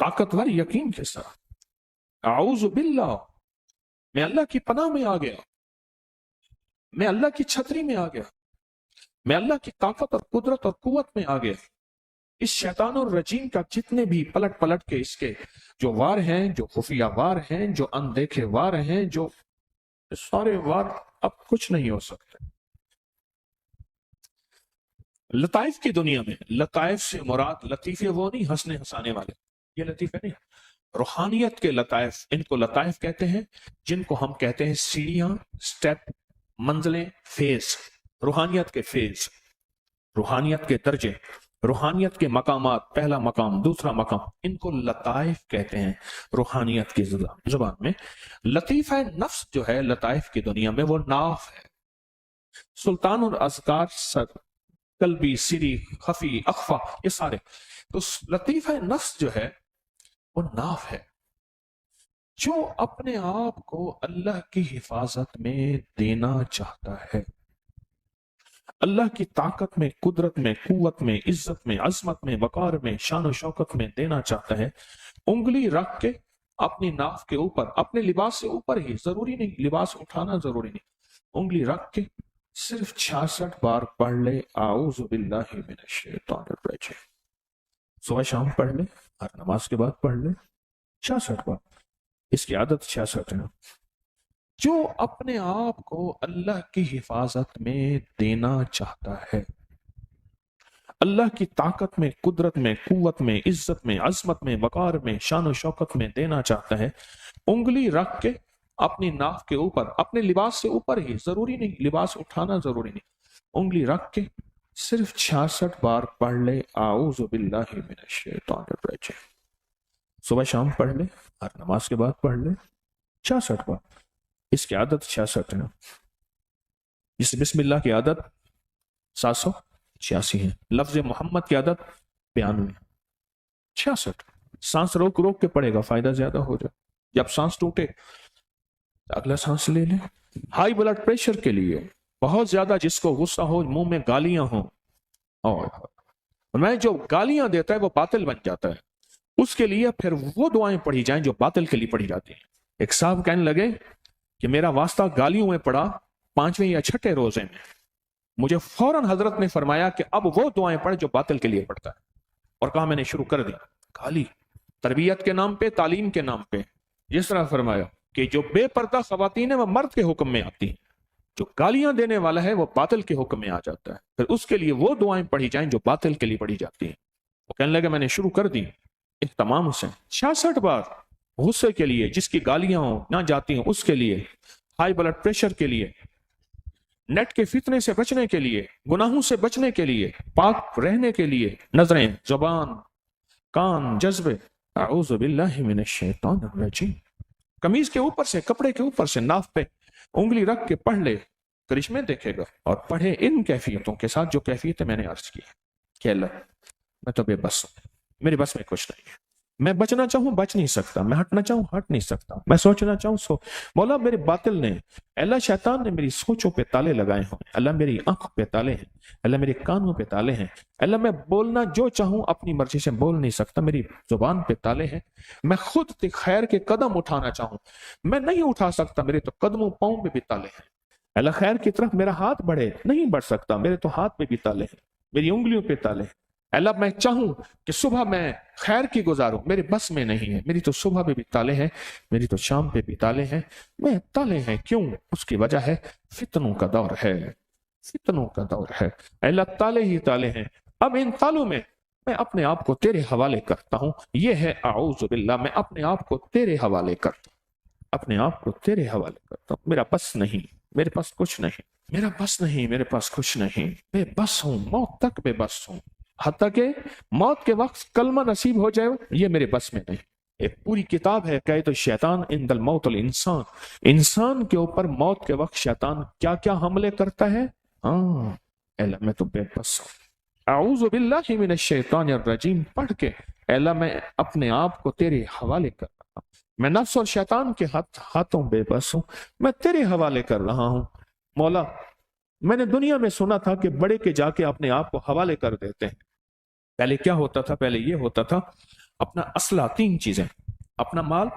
طاقتور یقین کے ساتھ اعوذ باللہ، میں اللہ کی پناہ میں آ گیا، میں اللہ کی چھتری میں آ گیا، میں اللہ کی طاقت اور قدرت اور قوت میں آ گیا۔ اس شیطان الرجیم کا جتنے بھی پلٹ پلٹ کے اس کے جو وار ہیں، جو خفیہ وار ہیں، جو اندیکھے وار ہیں، جو سارے وار اب کچھ نہیں ہو سکتے۔ لطائف کی دنیا میں، لطائف سے مراد لطیفے وہ نہیں ہنسنے ہنسانے والے، یہ لطیفے نہیں، روحانیت کے لطائف، ان کو لطائف کہتے ہیں، جن کو ہم کہتے ہیں سیڑھیاں، سٹیپ، منزلیں، فیز، روحانیت کے فیز، روحانیت کے درجے، روحانیت کے مقامات، پہلا مقام، دوسرا مقام، ان کو لطائف کہتے ہیں روحانیت کی زبان میں۔ لطیفہ نفس جو ہے لطائف کی دنیا میں، وہ ناف ہے۔ سلطان الاذکار، سر، قلبی، سری، خفی، اخفا، یہ سارے، تو لطیفہ نفس جو ہے وہ ناف ہے، جو اپنے آپ کو اللہ کی حفاظت میں دینا چاہتا ہے، اللہ کی طاقت میں، قدرت میں، قوت میں، عزت میں، عظمت میں، وقار میں، شان و شوکت میں دینا چاہتا ہے۔ انگلی رکھ کے اپنی ناف کے اوپر، اپنے لباس سے اوپر ہی، ضروری نہیں لباس اٹھانا ضروری نہیں، انگلی رکھ کے صرف 66 بار پڑھ لے اعوذ باللہ من الشیطان الرجیم۔ صبح شام پڑھ لے، ہر نماز کے بعد پڑھ لے 66 بار، اس کی عادت 66 ہے۔ جو اپنے آپ کو اللہ کی حفاظت میں دینا چاہتا ہے، اللہ کی طاقت میں، قدرت میں، قوت میں، عزت میں، عظمت میں، وقار میں، شان و شوکت میں دینا چاہتا ہے، انگلی رکھ کے اپنی ناف کے اوپر، اپنے لباس سے اوپر ہی، ضروری نہیں لباس اٹھانا ضروری نہیں، انگلی رکھ کے صرف 66 بار پڑھ لے اعوذ باللہ من الشیطان الرجیم۔ صبح شام پڑھ لے، ہر نماز کے بعد پڑھ لے 66 بار، اس کی عادت 66 ہے۔ اس بسم اللہ کی عادت 786 ہے، لفظ محمد کی عادت 92، 66۔ سانس روک روک کے پڑے گا، فائدہ زیادہ ہو جائے۔ جب سانس ٹوٹے تو اگلا سانس لے لیں۔ ہائی بلڈ پریشر کے لیے بہت زیادہ جس کو غصہ ہو، منہ میں گالیاں ہوں، اور میں جو گالیاں دیتا ہے وہ باطل بن جاتا ہے، اس کے لیے پھر وہ دعائیں پڑھی جائیں جو باطل کے لیے پڑھی جاتی ہیں۔ ایک صاحب کہنے لگے کہ میرا واسطہ گالیوں میں پڑا 5ویں یا 6ٹھے روزے میں، مجھے فوراً حضرت نے فرمایا کہ اب وہ دعائیں پڑھ جو باطل کے لیے پڑھتا ہے، اور کہا میں نے شروع کر دی گالی، تربیت کے نام پہ، تعلیم کے نام پہ۔ جس طرح فرمایا کہ جو بے پردہ خواتین ہیں وہ مرد کے حکم میں آتی ہیں، جو گالیاں دینے والا ہے وہ باطل کے حکم میں آ جاتا ہے، پھر اس کے لیے وہ دعائیں پڑھی جائیں جو باطل کے لیے پڑھی جاتی ہیں۔ وہ کہنے لگا میں نے شروع کر دی اہتمام سے 66 بار، غصے کے لیے، جس کی گالیاں نہ جاتی ہیں اس کے لیے، ہائی بلڈ پریشر کے لیے، نیٹ کے فتنے سے بچنے کے لیے، گناہوں سے بچنے کے لیے، پاک رہنے کے لیے، نظریں، زبان، کان، جذبے، اعوذ باللہ من الشیطان الرجیم۔ قمیض کے اوپر سے، کپڑے کے اوپر سے ناف پہ انگلی رکھ کے پڑھ لے، کرشمے دیکھے گا، اور پڑھے ان کیفیتوں کے ساتھ جو کیفیتیں میں نے عرض کی کہ اللہ میں تو بے بس ہوں، میری بس میں کچھ نہیں ہے، میں بچنا چاہوں بچ نہیں سکتا، میں ہٹنا چاہوں ہٹ نہیں سکتا، میں سوچنا چاہوں مولا میرے باطل نے، اللہ شیطان نے میری سوچوں پہ تالے لگائے ہیں، اللہ میری آنکھ پہ تالے ہیں، اللہ میرے کانوں پہ تالے ہیں، اللہ میں بولنا جو چاہوں اپنی مرضی سے بول نہیں سکتا، میری زبان پہ تالے ہیں، میں خود خیر کے قدم اٹھانا چاہوں میں نہیں اٹھا سکتا، میرے تو قدموں پاؤں پہ بھی تالے ہیں، اللہ خیر کی طرف میرا ہاتھ بڑھے نہیں بڑھ سکتا، میرے تو ہاتھ پہ بھی تالے ہیں، میری انگلیوں پہ تالے ہیں، اللہ میں چاہوں کہ صبح میں خیر کی گزاروں، میرے بس میں نہیں ہے، میری تو صبح پہ بھی تالے ہیں، میری تو شام پہ بھی تالے ہیں، میں تالے ہیں کیوں؟ اس کی وجہ ہے فتنوں کا دور ہے، فتنوں کا دور ہے، اللہ تالے ہی تالے ہیں، اب ان تالوں میں میں اپنے آپ کو تیرے حوالے کرتا ہوں، یہ ہے اعوذ باللہ، میں اپنے آپ کو تیرے حوالے کرتا ہوں، اپنے آپ کو تیرے حوالے کرتا ہوں، میرا بس نہیں، میرے پاس کچھ نہیں، میرا بس نہیں، میرے پاس کچھ نہیں، بے بس ہوں، موت تک بے بس ہوں، حتیٰ کہ موت کے وقت کلمہ نصیب ہو جائے یہ میرے بس میں نہیں۔ ایک پوری کتاب ہے قید الشیطان عند الموت الانسان، انسان کے اوپر موت کے وقت شیطان کیا کیا حملے کرتا ہے، ہاں اللہ میں تو بے بس ہوں، اعوذ باللہ من الشیطان الرجیم پڑھ کے اللہ میں اپنے آپ کو تیرے حوالے کر رہا ہوں، میں نفس اور شیطان کے ہاتھوں بے بس ہوں، میں تیرے حوالے کر رہا ہوں، مولا میں نے دنیا میں سنا تھا کہ بڑے کے جا کے اپنے آپ کو حوالے کر دیتے ہیں، پہلے کیا ہوتا تھا؟ پہلے یہ ہوتا تھا اپنا اسلحہ، 3 چیزیں، اپنا مال،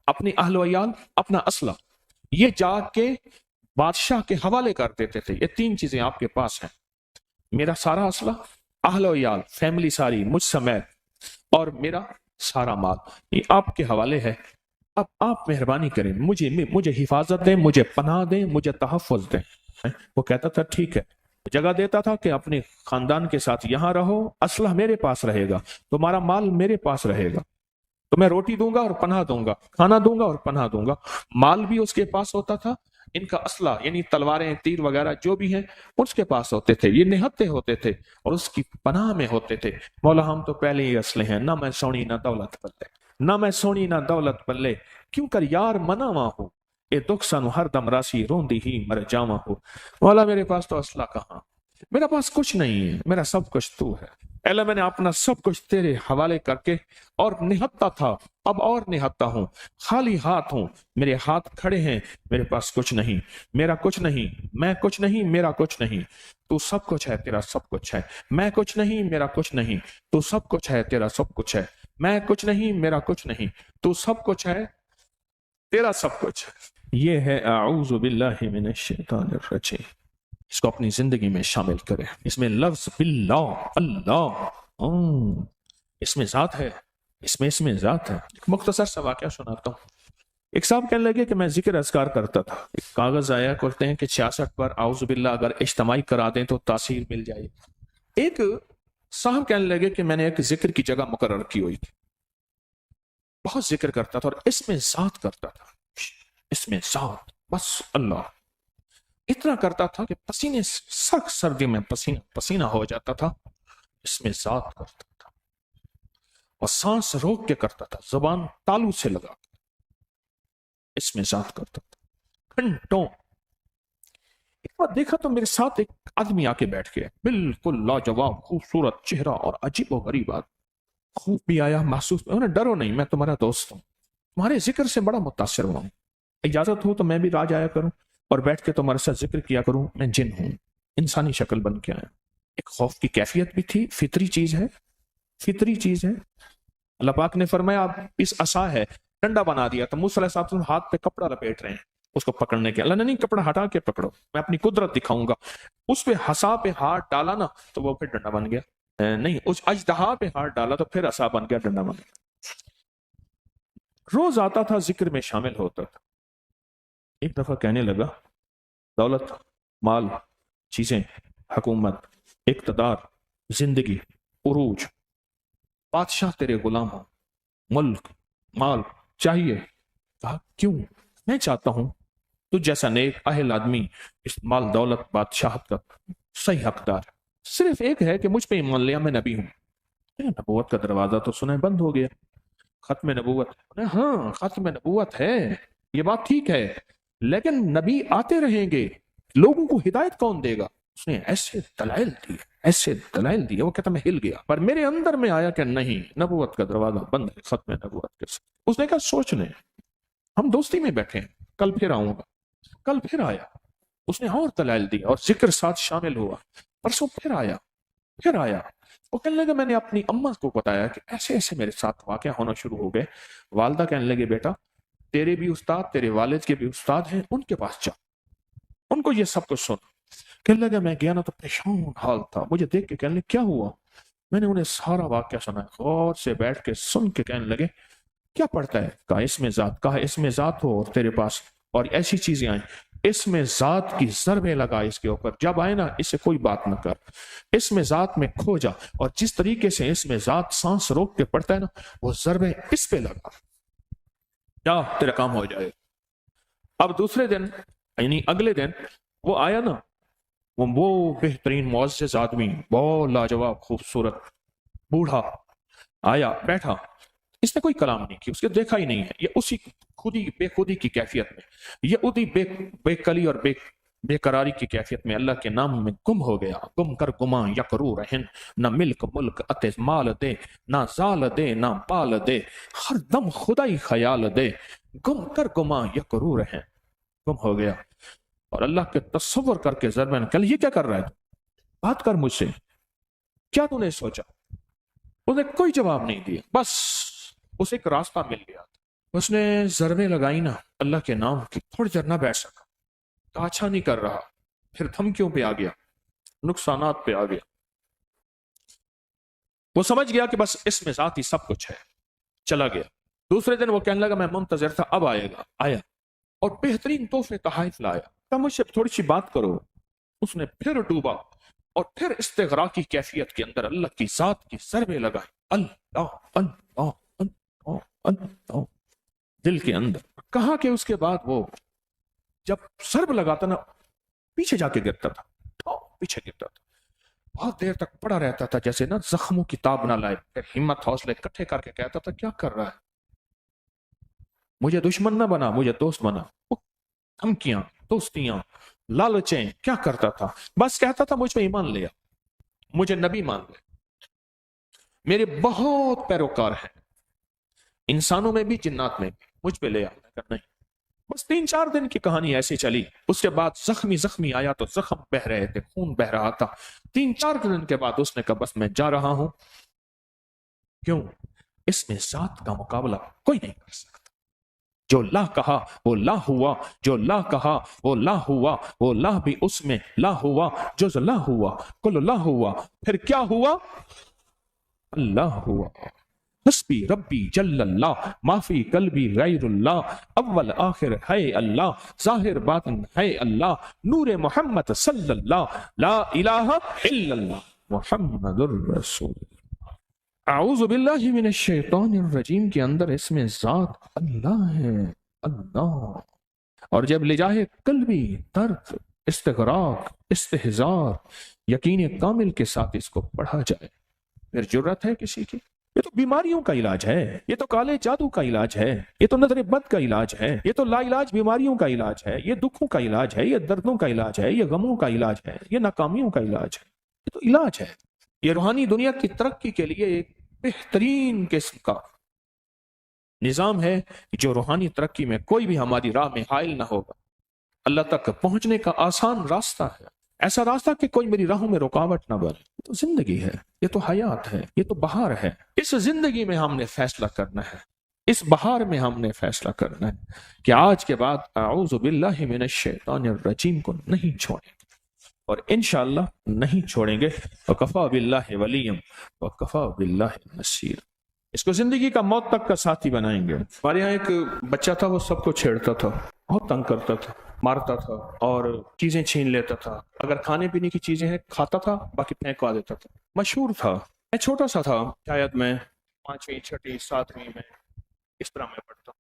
اپنی اہل و عیال، اپنا اسلحہ، یہ جا کے بادشاہ کے حوالے کر دیتے تھے. یہ 3 چیزیں آپ کے پاس ہیں، میرا سارا اسلحہ، اہل و عیال، فیملی ساری مجھ سمیت، اور میرا سارا مال، یہ آپ کے حوالے ہے. اب آپ مہربانی کریں، مجھے حفاظت دیں، مجھے پناہ دیں، مجھے تحفظ دیں. وہ کہتا تھا ٹھیک ہے، جگہ دیتا تھا کہ اپنے خاندان کے ساتھ یہاں رہو، اسلحہ میرے پاس رہے گا، تمہارا مال میرے پاس رہے گا، تو میں روٹی دوں گا اور پناہ دوں گا، کھانا دوں گا اور پناہ دوں گا. مال بھی اس کے پاس ہوتا تھا، ان کا اسلحہ یعنی تلواریں، تیر وغیرہ جو بھی ہیں اس کے پاس ہوتے تھے، یہ نہتے ہوتے تھے اور اس کی پناہ میں ہوتے تھے. مولا ہم تو پہلے ہی اسلحے ہیں، نہ میں سونی نہ دولت بلے، نہ میں سونی نہ دولت بلے، کیوں کر یار مناواں ہو، اے دکھ سانو ہر دم راسی روندی ہی مر جاواں ہو. مولا میرے پاس تو اسلحہ کہاں، میرا پاس کچھ نہیں ہے، میرا سب کچھ تو ہے. اے اللہ میں نے اپنا سب کچھ تیرے حوالے کر کے اور نہتا تھا، اب اور نہتا ہوں، خالی ہاتھ ہوں، میرے ہاتھ کھڑے ہیں، میرے پاس کچھ نہیں، میرا کچھ نہیں، میں کچھ نہیں، میرا کچھ نہیں، تو سب کچھ ہے، تیرا سب کچھ ہے. میں کچھ نہیں، میرا کچھ نہیں، تو سب کچھ ہے، تیرا سب کچھ ہے. میں کچھ نہیں، میرا کچھ نہیں، تو سب کچھ ہے، تیرا سب کچھ ہے. یہ ہے اعوذ باللہ من الشیطان الرجیم. اس کو اپنی زندگی میں شامل کریں. اس میں لفظ باللہ، اللہ، اس میں ذات ہے، اس میں ذات ہے. ایک مختصر سا واقعہ سناتا ہوں. ایک صاحب کہنے لگے کہ میں ذکر اذکار کرتا تھا، ایک کاغذ آیا، کرتے ہیں کہ 66 پر اعوذ باللہ اگر اجتماعی کرا دیں تو تاثیر مل جائے. ایک صاحب کہنے لگے کہ میں نے ایک ذکر کی جگہ مقرر کی ہوئی تھی، بہت ذکر کرتا تھا اور اس میں ذات کرتا تھا، اس میں ذات، بس اللہ اتنا کرتا تھا کہ پسینے، سخت سردی میں پسینہ پسینہ ہو جاتا تھا. اس میں ذات کرتا تھا اور سانس روک کے کرتا تھا، زبان تالو سے لگا کے اس میں ذات کرتا تھا گھنٹوں. ایک بار دیکھا تو میرے ساتھ ایک آدمی آ کے بیٹھ گیا، بالکل لاجواب خوبصورت چہرہ اور عجیب و غریب بات. خوب بھی آیا، محسوس بھی، ڈرو نہیں، میں تمہارا دوست ہوں، تمہارے ذکر سے بڑا متاثر ہوا ہوں، اجازت ہو تو میں بھی راج آیا کروں اور بیٹھ کے تمہارے ساتھ ذکر کیا کروں. میں جن ہوں، انسانی شکل بن کے آیا. ایک خوف کی کیفیت بھی تھی، فطری چیز ہے، فطری چیز ہے. اللہ پاک نے فرمایا آپ اس عصا ہے، ڈنڈا بنا دیا، تو موسیٰ علیہ السلام ہاتھ پہ کپڑا لپیٹ رہے ہیں اس کو پکڑنے کے. اللہ نے نہیں، کپڑا ہٹا کے پکڑو، میں اپنی قدرت دکھاؤں گا. اس پہ عصا پہ ہاتھ ڈالا نا تو وہ پھر ڈنڈا بن گیا. نہیں، اس اژدہا پہ ہاتھ ڈالا تو پھر عصا بن گیا، ڈنڈا بن گیا. روز آتا تھا، ذکر میں شامل ہوتا تھا. ایک دفعہ کہنے لگا دولت، مال، چیزیں، حکومت، اقتدار، زندگی، عروج، بادشاہ تیرے غلام ہوں، ملک، مال چاہیے. کہا کیوں؟ میں چاہتا ہوں تو جیسا نیک اہل آدمی اس مال دولت بادشاہت کا صحیح حقدار ہے. صرف ایک ہے کہ مجھ پہ ایمان لیا، میں نبی ہوں. نبوت کا دروازہ تو سنے بند ہو گیا. ختم نبوت، ہاں ختم نبوت ہے، یہ بات ٹھیک ہے، لیکن نبی آتے رہیں گے، لوگوں کو ہدایت کون دے گا؟ اس نے ایسے دلائل دیے، ایسے دلائل دیے، وہ کہتا میں ہل گیا. پر میرے اندر میں آیا کہ نہیں، نبوت کا دروازہ بند ہے، ختم نبوت کے ساتھ. اس نے کہا سوچ لیں، ہم دوستی میں بیٹھے ہیں، کل پھر آؤں گا. کل پھر آیا، اس نے اور دلائل دی اور ذکر ساتھ شامل ہوا. پرسوں پھر آیا، پھر آیا. وہ کہنے لگا میں نے اپنی اماں کو بتایا کہ ایسے ایسے میرے ساتھ واقعہ ہونا شروع ہو گئے. والدہ کہنے لگے بیٹا تیرے بھی استاد، تیرے والد کے بھی استاد ہیں، ان کے پاس جا، ان کو یہ سب کچھ سن. کہنے لگا میں گیا نا تو پریشان حال تھا، مجھے دیکھ کے کہنے لگے کیا ہوا؟ میں نے انہیں سارا واقعہ سنا، غور سے بیٹھ کے سن کے کہنے لگے کیا پڑھتا ہے؟ کہا اس میں ذات. کہا اس میں ذات ہو اور تیرے پاس اور ایسی چیزیں آئیں، اس میں ذات کی ضربیں لگا اس کے اوپر، جب آئے نا اس سے کوئی بات نہ کر، اس میں ذات میں کھو جا، اور جس طریقے سے اس میں ذات سانس روک کے پڑتا ہے نا وہ ضربیں اس پہ لگا، جا تیرا کام ہو جائے. اب دوسرے دن یعنی اگلے دن وہ آیا نا، وہ بہترین معزز آدمی، بہت لاجواب خوبصورت بوڑھا آیا، بیٹھا. اس نے کوئی کلام نہیں کیا، اس کے دیکھا ہی نہیں ہے، یہ اسی خودی بے خودی کی کیفیت میں، یہ ادی بے کلی اور بے قراری کی کیفیت میں اللہ کے نام میں گم ہو گیا. گم کر گماں یکرو رہن، نہ ملک ملک اتے مال دے، نہ زال دے نہ پال دے، ہر دم خدائی خیال دے، گم کر گماں یکرو رہن. گم ہو گیا اور اللہ کے تصور کر کے ضربن کہ یہ کیا کر رہا ہے، بات کر مجھ سے، کیا تو نے سوچا؟ اس نے کوئی جواب نہیں دیا، بس اسے ایک راستہ مل گیا تھا، اس نے ضربیں لگائی نا اللہ کے نام کی، تھوڑی دیر نہ بیٹھ سکا، تو اچھا نہیں کر رہا، پھر دھمکیوں پہ آ گیا، نقصانات پہ آ گیا، وہ سمجھ گیا کہ بس اس میں ذاتی سب کچھ ہے، چلا گیا۔ دوسرے دن وہ کہنے لگا میں منتظر تھا، اب آئے گا، آیا اور بہترین تحفے تحائف لایا، کہا مجھ سے تھوڑی سی بات کرو۔ اس نے پھر ڈوبا اور پھر استغراق کی کیفیت کے اندر اللہ کی ذات کی ضربیں لگائیں، اللہ اللہ اللہ اللہ دل کے اندر۔ کہا کہ اس کے بعد وہ جب ضرب لگاتا نا پیچھے جا کے گرتا تھا، پیچھے گرتا تھا، بہت دیر تک پڑا رہتا تھا جیسے نا زخموں کی تاب نہ لائے، پھر ہمت حوصلے اکٹھے کر کے کہتا تھا کیا کر رہا ہے، مجھے دشمن نہ بنا، مجھے دوست بنا۔ وہ دھمکیاں، دوستیاں، لالچیں، کیا کرتا تھا؟ بس کہتا تھا مجھ پہ ایمان لیا، مجھے نبی مان لے، میرے بہت پیروکار ہیں انسانوں میں بھی جنات میں بھی، مجھ پہ لے آ نہیں۔ بس 3-4 دن کی کہانی ایسی چلی، اس کے بعد زخمی آیا تو زخم بہ رہے تھے، خون بہ رہا تھا۔ 3-4 دن کے بعد اس نے کہا بس میں جا رہا ہوں، کیوں؟ اس میں ذات کا مقابلہ کوئی نہیں کر سکتا، جو لا کہا وہ لا ہوا، جو لا کہا وہ لا ہوا، وہ لا بھی اس میں لا ہوا، جز لا ہوا کل لا ہوا، پھر کیا ہوا؟ اللہ ہوا۔ حسبی ربی جل اللہ، معافی قلبی غیر اللہ، اول آخر ہے اللہ، ظاہر باطن ہے اللہ، نور محمد صلی اللہ، لا الہ الا اللہ محمد الرسول۔ اعوذ باللہ من الشیطان الرجیم کے اندر اس میں ذات اللہ ہے، اللہ۔ اور جب لجاہ قلبی، درد، استغراق، استحضار، یقین کامل کے ساتھ اس کو پڑھا جائے، پھر جرت ہے کسی کی؟ یہ تو بیماریوں کا علاج ہے، یہ تو کالے جادو کا علاج ہے، یہ تو نظر بد کا علاج ہے، یہ تو لا علاج بیماریوں کا علاج ہے، یہ دکھوں کا علاج ہے، یہ دردوں کا علاج ہے، یہ غموں کا علاج ہے، یہ ناکامیوں کا علاج ہے، یہ تو علاج ہے۔ یہ روحانی دنیا کی ترقی کے لیے ایک بہترین قسم کا نظام ہے، جو روحانی ترقی میں کوئی بھی ہماری راہ میں حائل نہ ہوگا، اللہ تک پہنچنے کا آسان راستہ ہے، ایسا راستہ کہ کوئی میری راہوں میں رکاوٹ نہ بنے۔ یہ تو زندگی ہے، یہ تو حیات ہے، یہ تو بہار ہے۔ اس زندگی میں ہم نے فیصلہ کرنا ہے، اس بہار میں ہم نے فیصلہ کرنا ہے کہ آج کے بعد اعوذ باللہ من الشیطان الرجیم کو نہیں چھوڑیں گے، اور انشاءاللہ نہیں چھوڑیں گے۔ وکفا باللہ ولیم وکفا باللہ نصیر۔ اس کو زندگی کا موت تک کا ساتھی بنائیں گے۔ ہمارے یہاں ایک بچہ تھا، وہ سب کو چھیڑتا تھا، بہت تنگ کرتا تھا، مارتا تھا اور چیزیں چھین لیتا تھا، اگر کھانے پینے کی چیزیں ہیں کھاتا تھا، باقی پھینکوا دیتا تھا۔ مشہور تھا، میں چھوٹا سا تھا، شاید میں 5ویں 6ٹھی 7ویں میں اس طرح میں پڑھتا،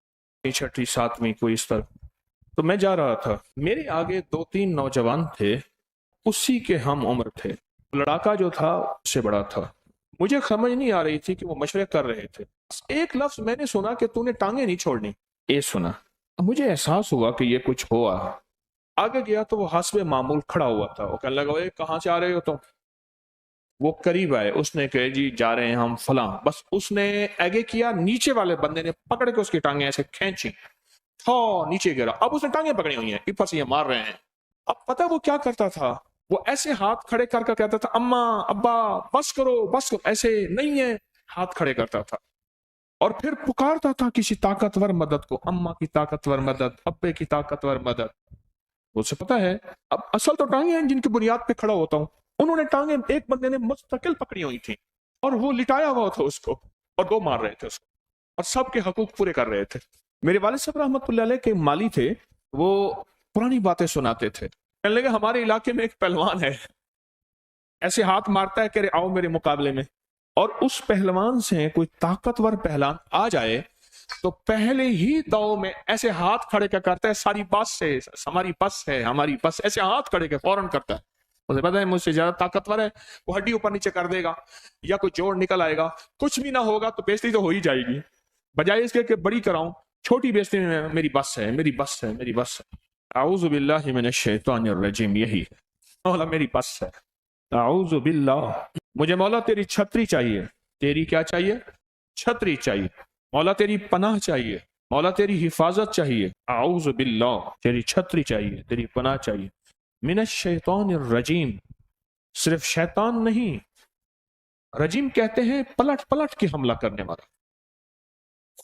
6ٹھی 7ویں کوئی اس طرح۔ تو میں جا رہا تھا، میرے آگے 2-3 نوجوان تھے، اسی کے ہم عمر تھے، لڑاکا جو تھا اس سے بڑا تھا۔ مجھے سمجھ نہیں آ رہی تھی کہ وہ مشورے کر رہے تھے، ایک لفظ میں نے سنا کہ تو نے ٹانگیں نہیں چھوڑنی، یہ سنا، مجھے احساس ہوا کہ یہ کچھ ہوا۔ آگے گیا تو وہ حسب معمول کھڑا ہوا تھا، وہ کہنے لگا کہاں سے آ رہے ہو تم؟ وہ قریب آئے، اس نے کہا جی جا رہے ہیں ہم فلاں، بس اس نے آگے کیا، نیچے والے بندے نے پکڑ کے اس کی ٹانگیں ایسے کھینچی، نیچے گرا، اب اس نے ٹانگیں پکڑی ہوئی ہیں، اوپر سے یہ مار رہے ہیں۔ اب پتہ وہ کیا کرتا تھا، وہ ایسے ہاتھ کھڑے کر کر کہتا تھا اماں ابا بس کرو بس کرو، ایسے نہیں ہے، ہاتھ کھڑے کرتا تھا اور پھر پکارتا تھا کسی طاقتور مدد کو، اماں کی طاقتور مدد، ابے کی طاقتور مدد۔ اسے پتا ہے اب اصل تو ٹانگیں ہیں جن کی بنیاد پہ کھڑا ہوتا ہوں، انہوں نے ٹانگیں ایک بندے نے مستقل پکڑی ہوئی تھی اور وہ لٹایا ہوا تھا اس کو، اور وہ مار رہے تھے اس کو، اور سب کے حقوق پورے کر رہے تھے۔ میرے والد صاحب رحمۃ اللہ علیہ کے مالی تھے، وہ پرانی باتیں سناتے تھے، کہنے لگے ہمارے علاقے میں ایک پہلوان ہے، ایسے ہاتھ مارتا ہے کہ آؤ میرے مقابلے میں، اور اس پہلوان سے کوئی طاقتور پہلوان آ جائے تو پہلے ہی دو میں ایسے ہاتھ کھڑے کیا کرتا ہے، ساری بس ہے، ہماری بس ہے، ہماری بس، ایسے ہاتھ کھڑے کے فوراً کرتا ہے، اسے پتا ہے مجھ سے زیادہ طاقتور ہے، وہ ہڈی اوپر نیچے کر دے گا یا کوئی جوڑ نکل آئے گا، کچھ بھی نہ ہوگا تو بیزتی تو ہو ہی جائے گی، بجائے اس کے کہ بڑی کراؤں، چھوٹی بیزتی میں میری بس ہے، میری بس ہے، میری بس ہے۔ اعوذ باللہ من الشیطان الرجیم، یہی ہے، مولا میری بس ہے، اعوذ باللہ، مجھے مولا تیری چھتری چاہیے، تیری کیا چاہیے؟ چھتری چاہیے، مولا تیری پناہ چاہیے، مولا تیری حفاظت چاہیے، اعوذ باللہ، تیری چھتری چاہیے، تیری پناہ چاہیے، من الشیطان الرجیم، صرف شیطان نہیں، رجیم کہتے ہیں پلٹ پلٹ کے حملہ کرنے والا،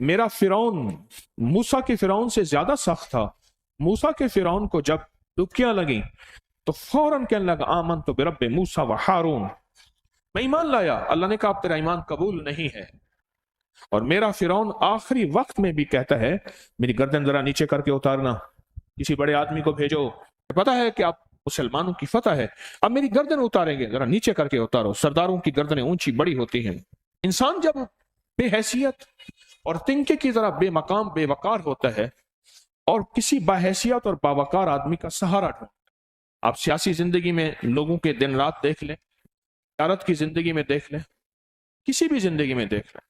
میرا فرعون موسیٰ کے فرعون سے زیادہ سخت تھا. موسیٰ کے فرعون کو جب ڈبکیاں لگیں تو فوراً کہنے لگا آمنت برب موسیٰ و ہارون، میں ایمان لایا. اللہ نے کہا اب تیرا ایمان قبول نہیں ہے. اور میرا فرعون آخری وقت میں بھی کہتا ہے میری گردن ذرا نیچے کر کے اتارنا، کسی بڑے آدمی کو بھیجو، پتا ہے کہ آپ مسلمانوں کی فتح ہے، اب میری گردن اتاریں گے، ذرا نیچے کر کے اتارو. سرداروں کی گردنیں اونچی بڑی ہوتی ہیں. انسان جب بے حیثیت اور تنکے کی طرح بے مقام بے وقار ہوتا ہے اور کسی باحیثیت اور باوقار آدمی کا سہارا ڈھونڈتا ہے. آپ سیاسی زندگی میں لوگوں کے دن رات دیکھ لیں، تجارت کی زندگی میں دیکھ لیں، کسی بھی زندگی میں دیکھ لیں،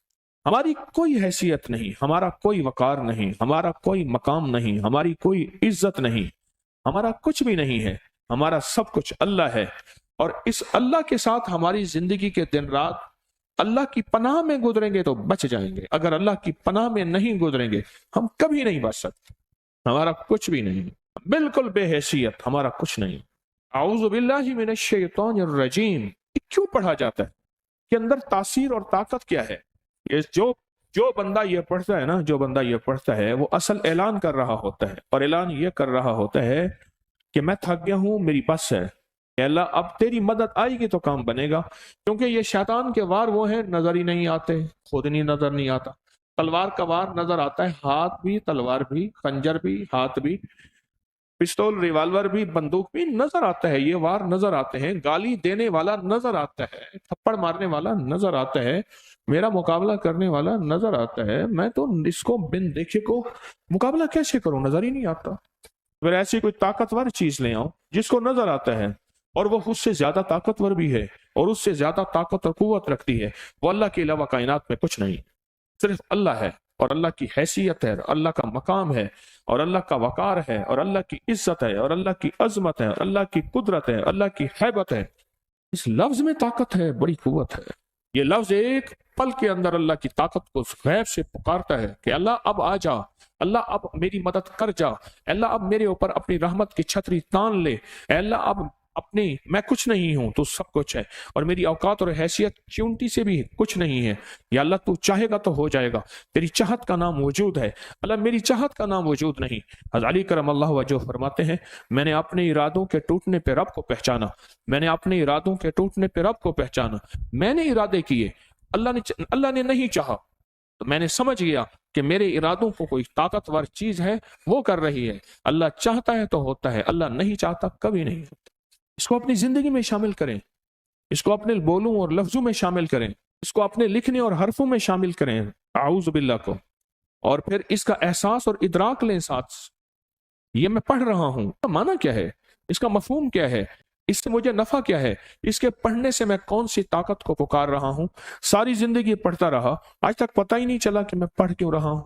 ہماری کوئی حیثیت نہیں، ہمارا کوئی وقار نہیں، ہمارا کوئی مقام نہیں، ہماری کوئی عزت نہیں، ہمارا کچھ بھی نہیں ہے. ہمارا سب کچھ اللہ ہے. اور اس اللہ کے ساتھ ہماری زندگی کے دن رات اللہ کی پناہ میں گزریں گے تو بچ جائیں گے. اگر اللہ کی پناہ میں نہیں گزریں گے ہم کبھی نہیں بچ سکتے. ہمارا کچھ بھی نہیں، بالکل بے حیثیت، ہمارا کچھ نہیں. اعوذ باللہ من الشیطان الرجیم کیوں پڑھا جاتا ہے کہ اندر تاثیر اور طاقت کیا ہے؟ یہ جو بندہ یہ پڑھتا ہے نا، جو بندہ یہ پڑھتا ہے وہ اصل اعلان کر رہا ہوتا ہے. اور اعلان یہ کر رہا ہوتا ہے کہ میں تھک گیا ہوں، میری بس ہے کہ اللہ اب تیری مدد آئے گی تو کام بنے گا. کیونکہ یہ شیطان کے وار وہ ہیں نظر ہی نہیں آتے، خود نہیں نظر نہیں آتا. تلوار کا وار نظر آتا ہے، ہاتھ بھی، تلوار بھی، خنجر بھی، ہاتھ بھی، پستول، ریوالور بھی، بندوق بھی نظر آتا ہے. یہ وار نظر آتے ہیں. گالی دینے والا نظر آتا ہے، تھپڑ مارنے والا نظر آتا ہے، میرا مقابلہ کرنے والا نظر آتا ہے. میں تو اس کو بن دیکھے کو مقابلہ کیسے کروں، نظر ہی نہیں آتا. پھر ایسی کوئی طاقتور چیز لے آؤں جس کو نظر آتا ہے اور وہ اس سے زیادہ طاقتور بھی ہے اور اس سے زیادہ طاقت اور قوت رکھتی ہے. وہ اللہ کے علاوہ کائنات میں کچھ نہیں، صرف اللہ ہے. اور اللہ کی حیثیت ہے، اور اللہ کا مقام ہے، اور اللہ کا وقار ہے، اور اللہ کی عزت ہے، اور اللہ کی عظمت ہے، اور اللہ کی قدرت ہے، اللہ کی حیبت ہے. اس لفظ میں طاقت ہے، بڑی قوت ہے. یہ لفظ ایک پل کے اندر اللہ کی طاقت کو غیب سے پکارتا ہے کہ اللہ اب آ جا، اللہ اب میری مدد کر جا، اللہ اب میرے اوپر اپنی رحمت کی چھتری تان لے، اللہ اب اپنی میں کچھ نہیں ہوں، تو سب کچھ ہے، اور میری اوقات اور حیثیت چونٹی سے بھی کچھ نہیں ہے. یا اللہ تو چاہے گا تو ہو جائے گا، تیری چاہت کا نام وجود ہے. اللہ میری چاہت کا نام وجود نہیں. حضرت علی کرم اللہ وجہ فرماتے ہیں میں نے اپنے ارادوں کے ٹوٹنے پہ رب کو پہچانا، میں نے اپنے ارادوں کے ٹوٹنے پہ رب کو پہچانا. میں نے ارادے کیے، اللہ نے نہیں چاہا، تو میں نے سمجھ گیا کہ میرے ارادوں کو کوئی طاقتور چیز ہے وہ کر رہی ہے. اللہ چاہتا ہے تو ہوتا ہے، اللہ نہیں چاہتا کبھی نہیں ہوتا. اس کو اپنی زندگی میں شامل کریں، اس کو اپنے بولوں اور لفظوں میں شامل کریں، اس کو اپنے لکھنے اور حرفوں میں شامل کریں اعوذ باللہ کو. اور پھر اس کا احساس اور ادراک لیں ساتھ، یہ میں پڑھ رہا ہوں، معنی کیا ہے، اس کا مفہوم کیا ہے، اس سے مجھے نفع کیا ہے، اس کے پڑھنے سے میں کون سی طاقت کو پکار رہا ہوں. ساری زندگی پڑھتا رہا، آج تک پتہ ہی نہیں چلا کہ میں پڑھ کیوں رہا ہوں.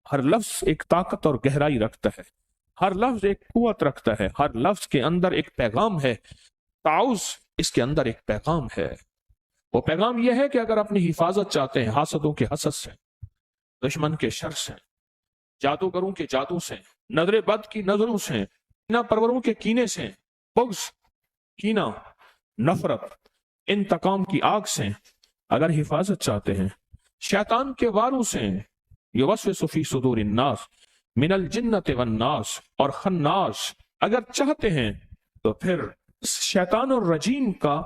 ہر لفظ ایک طاقت اور گہرائی رکھتا ہے، ہر لفظ ایک قوت رکھتا ہے، ہر لفظ کے اندر ایک پیغام ہے. تعوذ اس کے اندر ایک پیغام ہے. وہ پیغام یہ ہے کہ اگر اپنی حفاظت چاہتے ہیں حاسدوں کے حسد سے، دشمن کے شر سے، جادوگروں کے جادو سے، نظر بد کی نظروں سے، کینہ پروروں کے کینے سے، بغض، کینہ، نفرت، انتقام کی آگ سے اگر حفاظت چاہتے ہیں، شیطان کے واروں سے، یوسوس فی صدور الناس من الجنت والناس اور خناس اگر چاہتے ہیں، تو پھر شیطان اور رجیم کا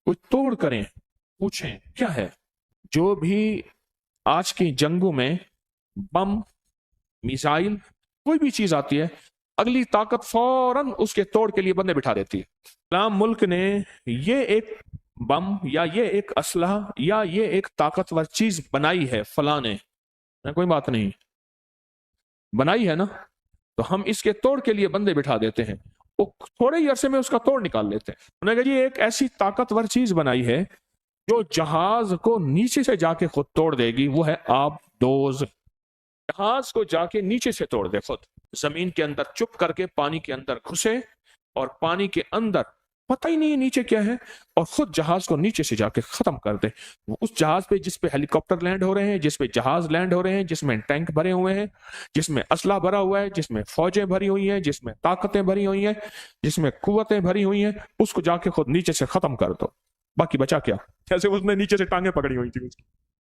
کچھ توڑ کریں. پوچھیں کیا ہے. جو بھی آج کی جنگوں میں بم، میزائل، کوئی بھی چیز آتی ہے، اگلی طاقت فوراً اس کے توڑ کے لیے بندے بٹھا دیتی ہے. اسلام ملک نے یہ ایک بم یا یہ ایک اسلحہ یا یہ ایک طاقتور چیز بنائی ہے، فلاں نے، کوئی بات نہیں بنائی ہے نا، تو ہم اس کے توڑ کے لیے بندے بٹھا دیتے ہیں. وہ تھوڑے ہی عرصے میں اس کا توڑ نکال لیتے ہیں. انہوں نے کہا جی ایک ایسی طاقتور چیز بنائی ہے جو جہاز کو نیچے سے جا کے خود توڑ دے گی، وہ ہے آب دوز. جہاز کو جا کے نیچے سے توڑ دے، خود زمین کے اندر چپ کر کے پانی کے اندر گھسے اور پانی کے اندر پتہ ہی نہیں نیچے کیا ہے، اور خود جہاز کو نیچے سے جا کے ختم کر دے. اس جہاز پہ جس پہ ہیلی کاپٹر لینڈ ہو رہے ہیں، جس پہ جہاز لینڈ ہو رہے ہیں، جس میں ٹینک بھرے ہوئے ہیں، جس میں اسلحہ بھرا ہوا ہے، جس میں فوجیں بھری ہوئی ہیں، جس میں طاقتیں بھری ہوئی ہیں، جس میں قوتیں بھری ہوئی ہیں، اس کو جا کے خود نیچے سے ختم کر دو. باقی بچا کیا؟ جیسے اس نے نیچے سے ٹانگیں پکڑی ہوئی تھی اس کی.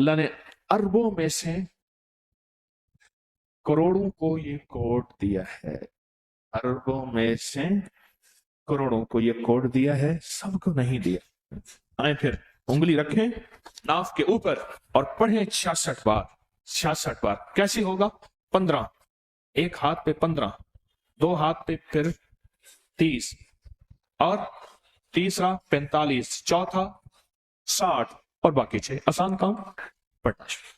اللہ نے اربوں میں سے کروڑوں کو یہ کوڈ دیا ہے، اربوں میں سے کروڑوں کو یہ کوڈ دیا ہے، سب کو نہیں دیا۔ آئیں پھر انگلی رکھیں ناف کے اوپر اور پڑھیں 66 بار، 66 بار۔ کیسے ہوگا؟ 15، ایک ہاتھ پہ 15، دو ہاتھ پہ پھر 30، اور تیسرا 45، چوتھا 60، اور باقی 6۔ آسان کام، پڑھنا شروع۔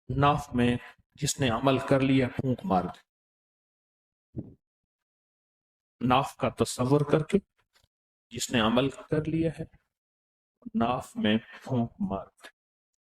ناف میں جس نے عمل کر لیا پھونک مار دے، ناف کا تصور کر کے جس نے عمل کر لیا ہے ناف میں پھونک مار دے۔